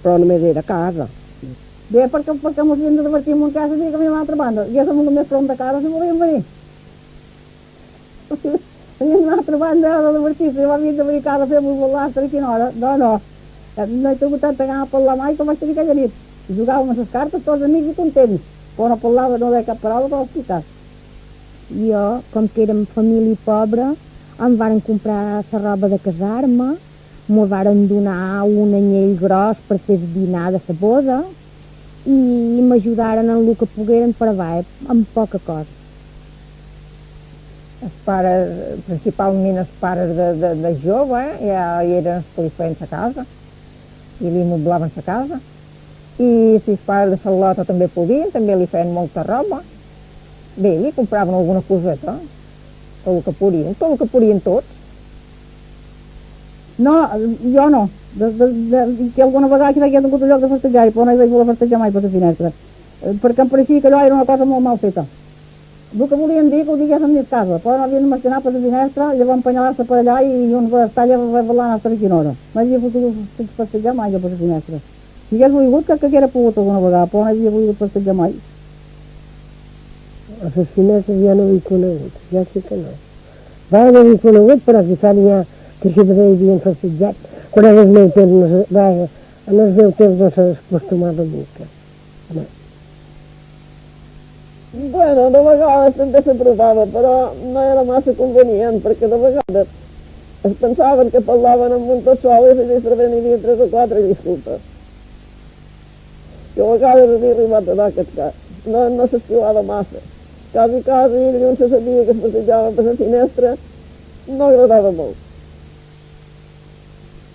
però només era a casa. Bé, perquè mos havíem de divertir en casa i que a l'altra banda, ja som més prop de casa si volíem venir. Teníem una altra banda de divertir-se, jo m'havia de venir cada a fer-nos volar a quina hora. No he tingut tanta gana de parlar mai com vaig tenir aquella nit. Jugàvem a les cartes, tots amics i contents, però no parlava, no deia cap paraula per l'explicar. Jo, com que érem família pobra, em varen comprar la roba de casar-me, m'ho varen donar un anyell gros per fer el dinar de la boda i m'ajudaren en el que pogueren per avall, amb poca cosa. Els pares, principalment els pares de jove, ja eren els que li feien la casa i li moblaven la casa. I si els pares de la lota també podien, també li feien molta roba. Bé, li compraven alguna coseta, tot el que podien tots. No, jo no. Que alguna vegada que he tingut un lloc de festejar, però no hi vaig voler festejar mai per la finestra, perquè em pareixia que allò era una cosa molt mal feta. El que volien dir que ho diguéssim dins casa, però no havien de mencionar per la finestra, llavors empenyar-se per allà i un talla revelant hasta quina hora. No havia pogut festejar mai per la finestra. Si hagués volgut, crec que haguera pogut alguna vegada, però no havia volgut festejar mai. A les finestres ja no ho he conegut, ja sé que no. Va haver conegut, però quizà n'hi ha que si hi havien festejat. Quan en el meu temps no s'acostumava mica. Bueno, de vegades també s'aprovava, però no era massa convenient, perquè de vegades es pensaven que parlaven amb un tot sol i a llista n'hi havia 3 o 4 disculpes. Jo a vegades havia arribat a aquest cas. No s'esquilava massa. Quasi, i lluny se sabia que es passejaven per la finestra, no agradava molt.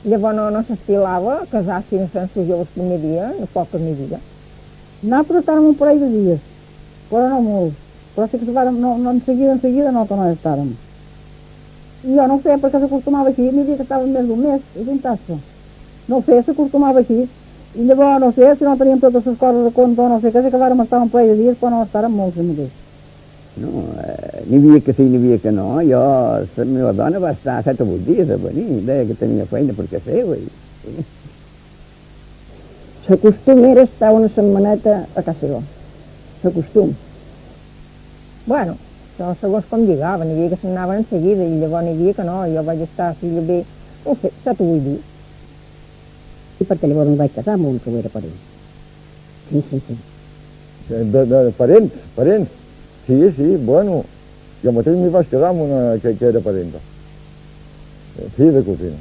Llavors no s'estilava casar-s'hi sense jo el primer dia, no poc n'hi havia. Nosaltres estàvem un parell de dies, però no molt. Però sí que en seguida no estàvem. I jo no ho sé, perquè s'acostumava així, n'hi havia que estaven més d'un mes, és un tasso. No ho sé, s'acostumava així. I llavors, no sé, si no teníem totes les coses a compte, no sé què, que vàrem estar un parell de dies, però no estàrem molts de mateix. No, n'hi havia que sí, n'hi havia que no. Jo, la meva dona va estar 7 o 8 dies a venir, deia que tenia feina per casa seva. La costum era estar una setmaneta a casa seva. La costum. Bueno, això segons com lligaven, n'hi havia que se'n anaven en seguida i llavors n'hi havia que no, jo vaig estar, si bé, no sé, 7 o 8 dies. I perquè llavors em vaig casar amb un que ho era parent. Sí. De parents. Sí, bueno, jo mateix m'hi vaig quedar amb una que era parenta. Sí, de cosina.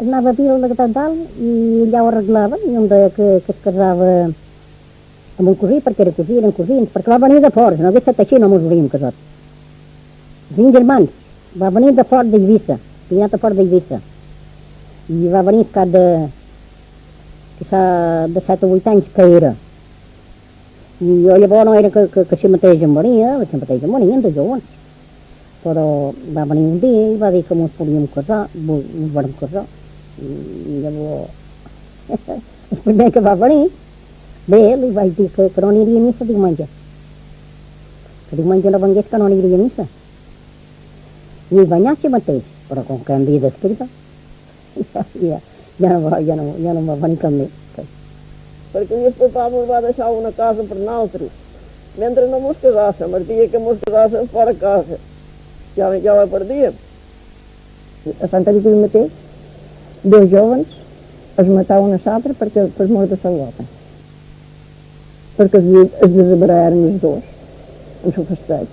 Anava a dir-ho de tant alt i allà ho arreglaven i em deia que es casava amb un cosí perquè era cosí, eren cosins, perquè va venir de fora, si no hagués estat així no mos hauríem casat. 5 germans, va venir de fora d'Eivissa, criat a fora d'Eivissa. I va venir cap de 7 o 8 anys que era. I jo llavors no era que així mateix em venia, de joves. Però va venir un dia i va dir que ens podíem casar, ens vam casar. I llavors, el primer que va venir, bé, li vaig dir que no aniria a missa diumenge. Que diumenge no vengués que no aniria a missa. I el banyar així mateix, però com que em havia d'escriure, ja no va venir cap més. Perquè el papà mos va deixar una casa per nosaltres, mentre no mos casàssim, el dia que mos casàssim fora casa. Ja la perdíem. A Sant Aric mateix, 2 jóvens es mataven a l'altre perquè per mort de Salvata. Perquè es desapareixen els dos, en el festeig.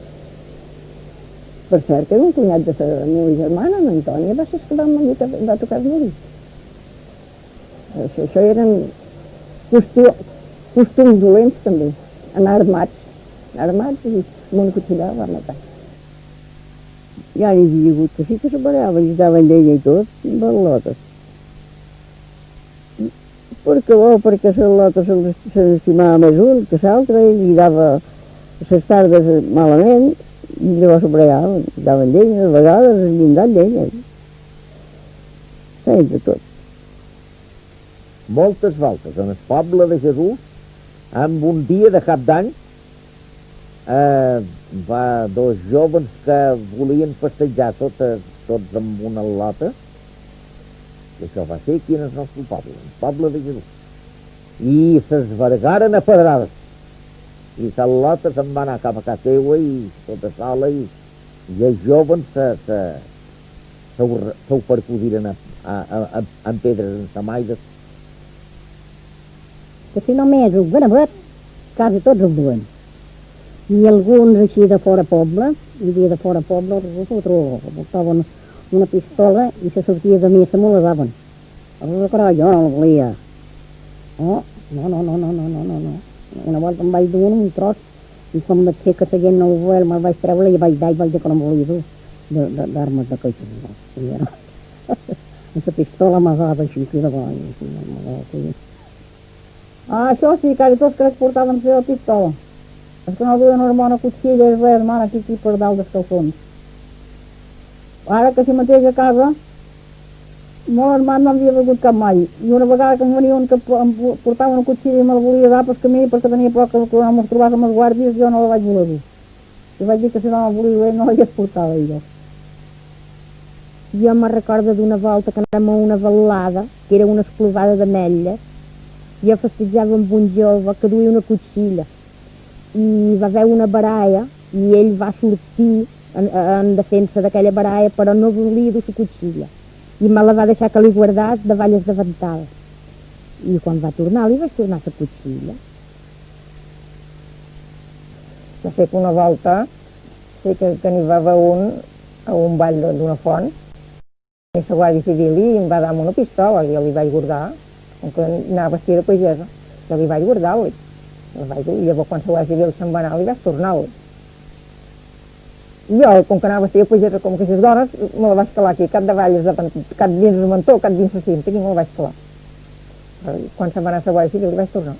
Per cert, que un cunyat de la meva germana, l'Antònia, va ser que va tocar morir. Això eren costums dolents també, anar armats i amb una cuchillada va matar. Ja n'hi havia hagut que sí que separaven i estaven d'ella i tot, barlotes. Perquè l'altre se l'estimava més un que l'altre i dava les tardes malament i llavors separaven, daven d'ella, a vegades es llindat d'ella. Feien de tot. Moltes voltes en el poble de Jesús, amb un dia de cap d'any, va 2 jóvens que volien festejar tots amb una lota, i això va ser aquí en el nostre poble, el poble de Jesús. I s'esvergaren a pedrades. I la lota se'n va anar cap a casa seva i tota sola, i els jóvens s'ho percudiren amb pedres en la maida. Que si només ho gravat, quasi tots ho duen. I alguns així de fora poble, hi havia de fora poble, portaven una pistola i se sortia de missa me la daven. Però jo no la volia. No. Una volta em vaig dur un tros i com vaig ser que la gent no ho vol, me'l vaig treure i vaig dir que no em volia dur d'armes de coix. La pistola m'agava així, que de bany. Això sí, quasi tots crec que portaven la seva pistola. És que no duen una bona cotxilla i res, mare, aquí per dalt dels calçons. Ara que si mateix a casa, molt armat no havia begut cap mai. I una vegada que em venia un que em portava una cotxilla i me'l volia dar pel camí perquè tenia por que no me'ls trobés amb els guàrdies, jo no la vaig voler dir. I vaig dir que si no la volia dir, no l'hagués portada jo. Jo me recordo d'una volta que anàvem a una balada, que era una esplovada d'ametlles. Jo festejava amb un jove que duia una cotxilla i va haver una baralla i ell va sortir en defensa d'aquella baralla, però no volia dur la cotxilla i me la va deixar que li guardàs de balles de vental. I quan va tornar li vaig tornar la cotxilla. De fet, una volta sé que n'hi va haver un a un ball d'una font i la Guàrdia Civil i em va dar una pistola i jo li vaig guardar, com que anava vestida de pagesa, jo li vaig guardar-li. I llavors quan la Guàrdia Civil se'n va anar li vaig tornar-li. I jo, com que anava vestida de pagesa, com que aquestes dones, me la vaig calar aquí, cap de valles, cap dins el mentó, cap dins la cinta, i me la vaig calar. Quan se'n va anar a la Guàrdia Civil li vaig tornar.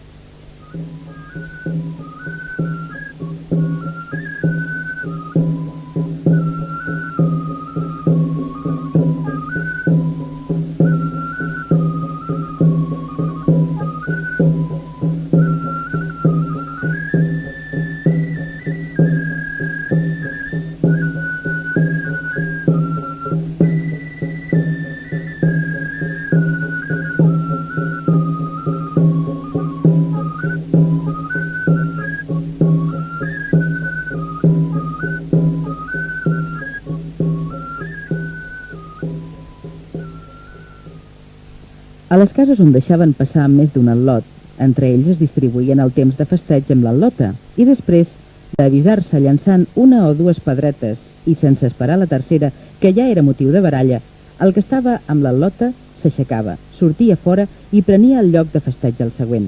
A les cases on deixaven passar més d'un al·lot, entre ells es distribuïen el temps de festeig amb l'al·lota i després d'avisar-se llançant una o dues pedretes i sense esperar la tercera, que ja era motiu de baralla, el que estava amb l'al·lota s'aixecava, sortia fora i prenia el lloc de festeig al següent.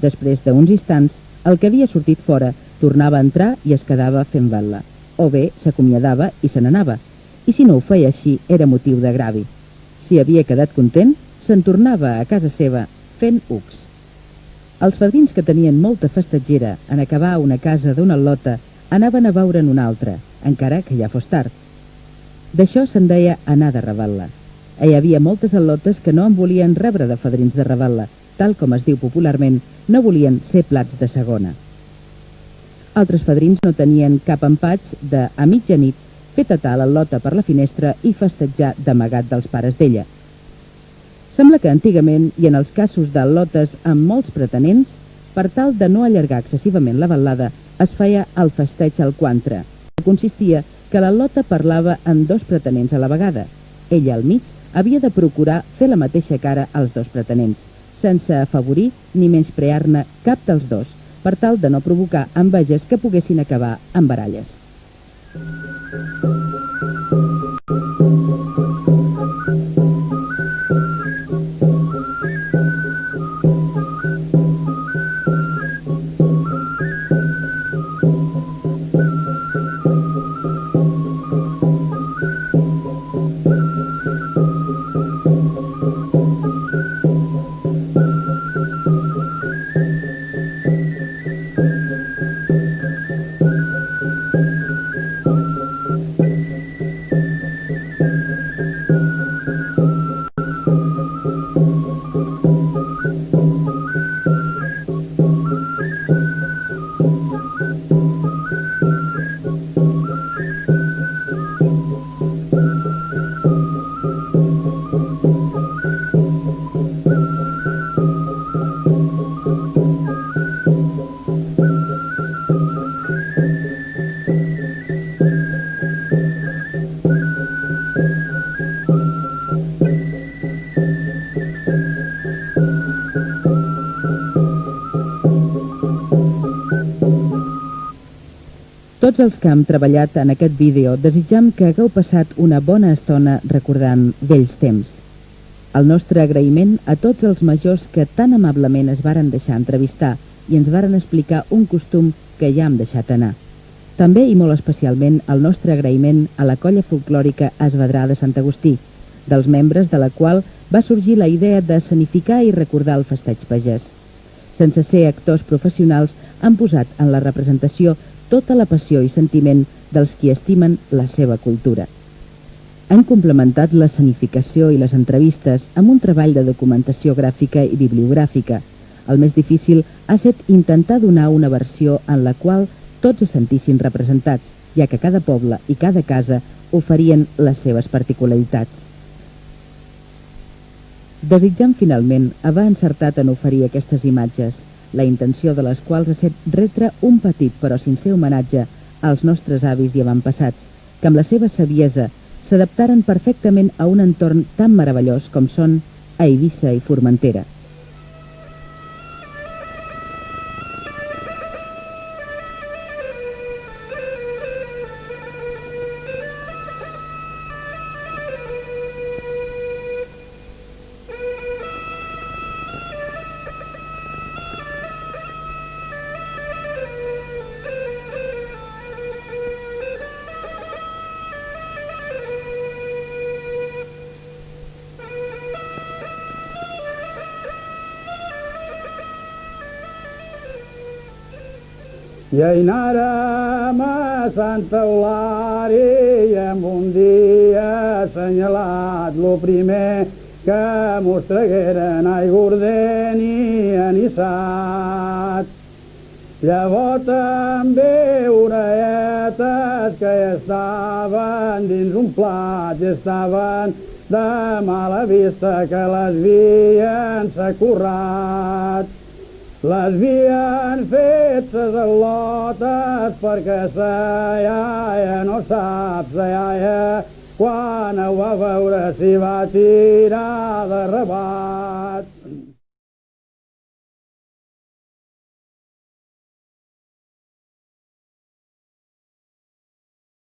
Després d'uns instants, el que havia sortit fora tornava a entrar i es quedava fent vetla, o bé s'acomiadava i se n'anava, i si no ho feia així era motiu de gravi. Si havia quedat content, se'n tornava a casa seva fent ucs. Els fadrins que tenien molta festeigera en acabar una casa d'una al·lota anaven a veure'n una altra, encara que ja fos tard. D'això se'n deia anar de revetla. Hi havia moltes al·lotes que no en volien rebre de fadrins de revetla, tal com es diu popularment, no volien ser plats de segona. Altres fadrins no tenien cap empatx de, a mitjanit, fer tatar l'al·lota per la finestra i festejar d'amagat dels pares d'ella. Sembla que antigament, i en els casos d'al·lotes amb molts pretenents, per tal de no allargar excessivament la vetllada, es feia el festeig al quantre, que consistia que l'al·lota parlava amb dos pretenents a la vegada. Ella al mig havia de procurar fer la mateixa cara als dos pretenents, sense afavorir ni menysprear-ne cap dels dos, per tal de no provocar enveges que poguessin acabar amb baralles. Tots els que hem treballat en aquest vídeo desitjam que hagueu passat una bona estona recordant vells temps. El nostre agraïment a tots els majors que tan amablement es varen deixar entrevistar i ens varen explicar un costum que ja hem deixat anar. També i molt especialment el nostre agraïment a la colla folclòrica Esvedrà de Sant Agustí, dels membres de la qual va sorgir la idea de escenificar i recordar el festeig pagès. Sense ser actors professionals, han posat en la representació tota la passió i sentiment dels qui estimen la seva cultura. Han complementat l'escenificació i les entrevistes amb un treball de documentació gràfica i bibliogràfica. El més difícil ha estat intentar donar una versió en la qual tots es sentissin representats, ja que cada poble i cada casa oferien les seves particularitats. Desitjant finalment haver encertat en oferir aquestes imatges, la intenció de les quals ha estat retre un petit però sincer homenatge als nostres avis i avantpassats, que amb la seva saviesa s'adaptaren perfectament a un entorn tan meravellós com són a Eivissa i Formentera. I anàrem a Santa Eulària i en un dia assenyalat lo primer que mos tragueren aigordent i anissat. Llavors també orelletes que estaven dins un plat i estaven de mala vista que les havien s'acurrat. Les havien fet ses al·lotes perquè sa iaia no sap, sa iaia quan ho va veure s'hi va tirar de rebat.